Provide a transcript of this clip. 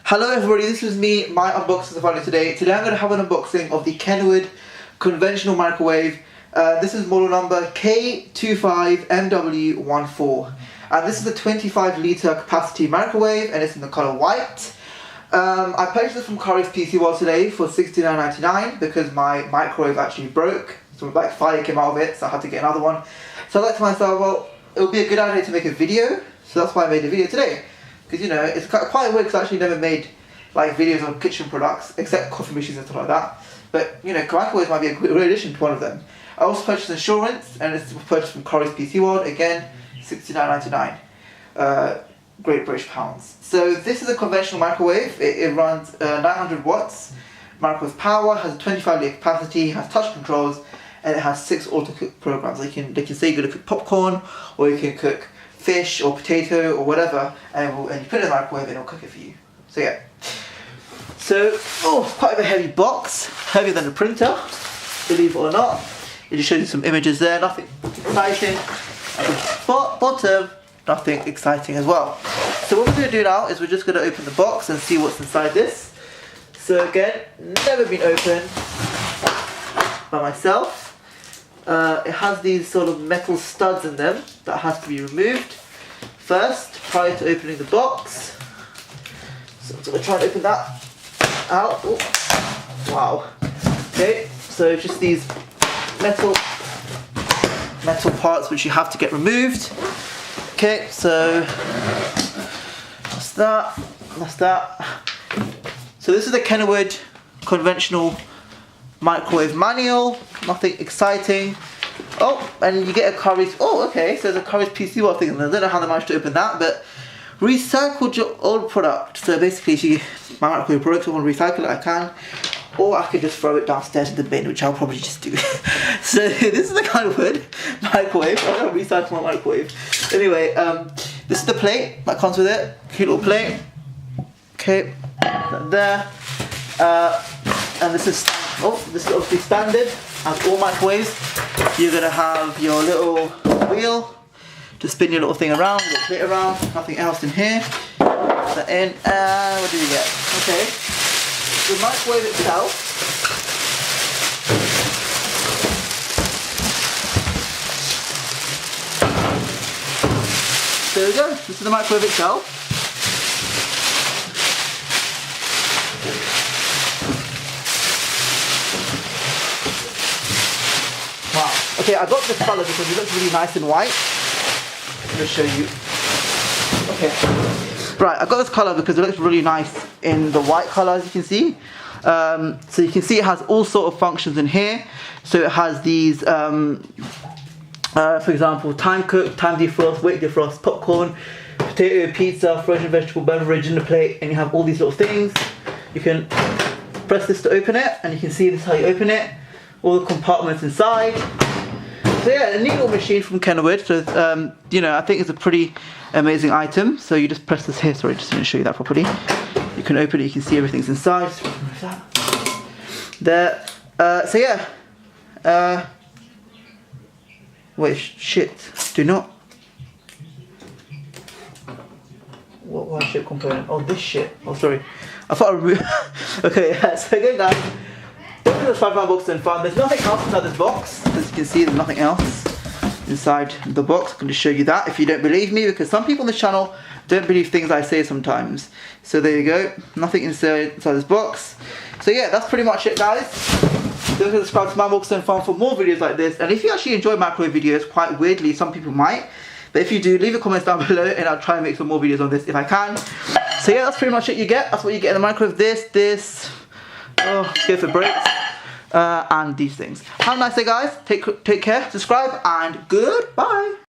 Hello everybody, this is me, my unboxing video today. Today I'm going to have an unboxing of the Kenwood conventional microwave. This is model number K25MW14 and this is a 25 litre capacity microwave and it's in the colour white. I purchased this from Currys PC World today for $69.99 because my microwave actually broke. So like fire came out of it, so I had to get another one. So I thought to myself, well, it would be a good idea to make a video, so that's why I made the video today. Because you know, it's quite weird because I actually never made like videos on kitchen products, except coffee machines and stuff like that. But you know, microwaves might be a great addition to one of them. I also purchased insurance, and it's purchased from Currys PC World, again, $69.99, Great British pounds. So this is a conventional microwave. It runs 900 watts, microwave power, has a 25 litre capacity, has touch controls, and it has 6 auto cook programs. They can say you're going to cook popcorn, or you can cook fish or potato or whatever, and you put it in the microwave and it'll cook it for you. So yeah. So, quite a heavy box, heavier than a printer, believe it or not. It just shows you some images there, nothing exciting. At the bottom, nothing exciting as well. So what we're going to do now is we're just going to open the box and see what's inside this. So again, never been opened by myself. It has these sort of metal studs in them that has to be removed first prior to opening the box. So I'm going to try and open that out. Oh, wow. Okay, so just these metal parts which you have to get removed. Okay, so that's that. That's that. So this is the Kenwood conventional microwave manual, nothing exciting. Oh, and you get a Currys, okay, so there's a Currys PC World thing, and I don't know how they managed to open that, but recycled your old product. So basically, if my microwave broke, I want to recycle it, I can, or I could just throw it downstairs in the bin, which I'll probably just do. So this is the Kenwood microwave. I'm going to recycle my microwave. Anyway, this is the plate that comes with it, cute little plate. Okay, there, and this is obviously standard, as all microwaves. You're going to have your little wheel to spin your little thing around, your plate around, nothing else in here. Put that in, and what do we get? Okay, the microwave itself. There we go, this is the microwave itself. Wow. Okay, I got this colour because it looks really nice and white. I'm going to show you. Okay. Right, I got this colour because it looks really nice in the white colour, as you can see. So you can see it has all sort of functions in here. So it has these, for example, time cook, time defrost, weight defrost, popcorn, potato, pizza, frozen vegetable, beverage in the plate, and you have all these little things. You can press this to open it, and you can see this is how you open it. All the compartments inside. So yeah, a neat little machine from Kenwood. So you know, I think it's a pretty amazing item. So you just press this here. Sorry, just to show you that properly. You can open it. You can see everything's inside. Just remove that. There. So yeah. Wait, shit. Do not. What shit component? Oh, this shit. Oh, sorry. I thought I removed. Okay, yeah, so again, guys. Open this 5-pound box and found there's nothing else inside this box. As you can see, there's nothing else inside the box. I'm going to show you that if you don't believe me, because some people on this channel don't believe things I say sometimes. So there you go. Nothing inside this box. So yeah, that's pretty much it, guys. Don't forget to subscribe to my box and farm for more videos like this. And if you actually enjoy microwave videos, quite weirdly, some people might. But if you do, leave a comment down below and I'll try and make some more videos on this if I can. So yeah, that's pretty much it you get. That's what you get in the microwave. This. Oh, go for breaks. And these things. Have a nice day, guys. Take care, subscribe, and goodbye.